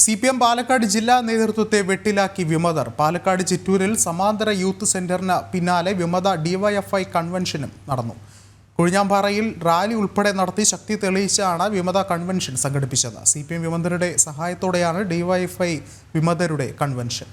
CPM Palakkad ജില്ലാ നേതൃത്വത്തെ വെട്ടിലാക്കി വിമതർ. പാലക്കാട് ചിറ്റൂരിൽ സമാന്തര യൂത്ത് സെന്ററിന് പിന്നാലെ വിമത DYFI കൺവെൻഷനും നടന്നു. കൊഴിഞ്ഞാമ്പാറയിൽ റാലി ഉൾപ്പെടെ നടത്തി ശക്തി തെളിയിച്ചാണ് വിമത കൺവെൻഷൻ സംഘടിപ്പിച്ചത്. CPM വിമതരുടെ സഹായത്തോടെയാണ് DYFI വിമതരുടെ കൺവെൻഷൻ.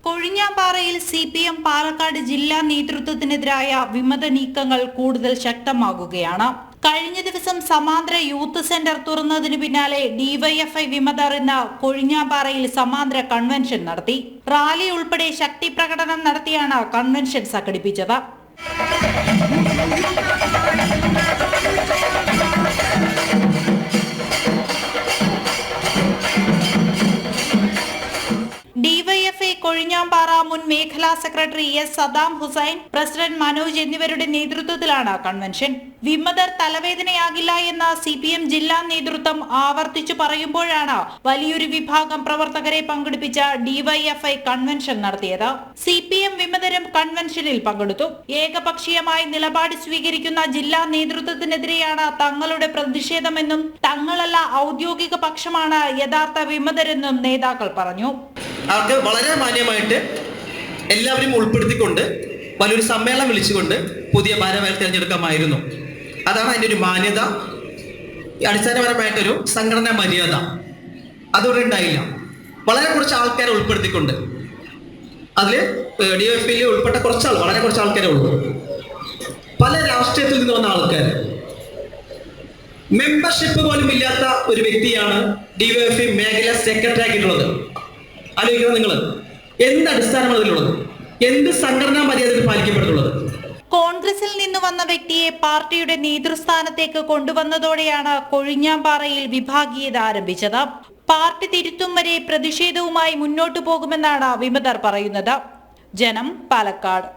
കൊഴിഞ്ഞാമ്പാറയിൽ CPM പാലക്കാട് ജില്ലാ നേതൃത്വത്തിനെതിരായ വിമത നീക്കങ്ങൾ കൂടുതൽ ശക്തമാകുകയാണ്. കഴിഞ്ഞ ദിവസം സമാന്തര യൂത്ത് സെന്റർ തുറന്നതിന് പിന്നാലെ DYFI വിമതർ ഇന്ന് കൊഴിഞ്ഞാമ്പാറയിൽ സമാന്തര കൺവെൻഷൻ നടത്തി. റാലി ഉൾപ്പെടെ ശക്തി പ്രകടനം നടത്തിയാണ് കൺവെൻഷൻ സംഘടിപ്പിച്ചത്. DYFI കൊഴിഞ്ഞാമ്പാറ മുൻ മേഖലാ സെക്രട്ടറി S. സദാം ഹുസൈൻ, പ്രസിഡന്റ് മനോജ് എന്നിവരുടെ നേതൃത്വത്തിലാണ് കൺവെൻഷൻ. വിമതർ തലവേദനയാകില്ല എന്ന CPM ജില്ലാ നേതൃത്വം ആവർത്തിച്ചു പറയുമ്പോഴാണ് വലിയൊരു വിഭാഗം പ്രവർത്തകരെ പങ്കെടുപ്പിച്ച DYFI കൺവെൻഷൻ നടത്തിയത്. CPM വിമതരും കൺവെൻഷനിൽ പങ്കെടുത്തു. ഏകപക്ഷീയമായി നിലപാട് സ്വീകരിക്കുന്ന ജില്ലാ നേതൃത്വത്തിനെതിരെയാണ് തങ്ങളുടെ പ്രതിഷേധമെന്നും തങ്ങളല്ല ഔദ്യോഗിക പക്ഷമാണ് യഥാർത്ഥ വിമതരെന്നും നേതാക്കൾ പറഞ്ഞു. അവർക്ക് വളരെ മാന്യമായിട്ട് എല്ലാവരും ഉൾപ്പെടുത്തിക്കൊണ്ട് വലിയൊരു സമ്മേളനം വിളിച്ചുകൊണ്ട് പുതിയ ഭാരവാഹികളെ തിരഞ്ഞെടുക്കാമായിരുന്നു. അതാണ് അതിൻ്റെ ഒരു മാന്യത, അടിസ്ഥാനപരമായിട്ടൊരു സംഘടനാ മര്യാദ. അതുകൊണ്ട് ഉണ്ടായില്ല. വളരെ കുറച്ച് ആൾക്കാരെ ഉൾപ്പെടുത്തിക്കൊണ്ട് അതിൽ DYFI ഉൾപ്പെട്ട വളരെ കുറച്ച് ആൾക്കാരെ ഉള്ളൂ. പല രാഷ്ട്രീയത്തിൽ നിന്ന് വന്ന ആൾക്കാർ, മെമ്പർഷിപ്പ് പോലും ഇല്ലാത്ത ഒരു വ്യക്തിയാണ് DYFI മേഖലാ സെക്രട്ടറി ആക്കിയിട്ടുള്ളത്. ആലോചിക്കണം നിങ്ങൾ, എന്ത് അടിസ്ഥാനമാണ് അതിലുള്ളത്? എന്ത് സംഘടനാ മര്യാദ പാലിക്കപ്പെട്ടുള്ളത്? കോൺഗ്രസിൽ നിന്ന് വന്ന വ്യക്തിയെ പാർട്ടിയുടെ നേതൃസ്ഥാനത്തേക്ക് കൊണ്ടുവന്നതോടെയാണ് കൊഴിഞ്ഞാമ്പാറയിൽ വിഭാഗീയത ആരംഭിച്ചത്. പാർട്ടി തിരുത്തും വരെ പ്രതിഷേധവുമായി മുന്നോട്ടു പോകുമെന്നാണ് വിമതർ പറയുന്നത്. ജനം, പാലക്കാട്.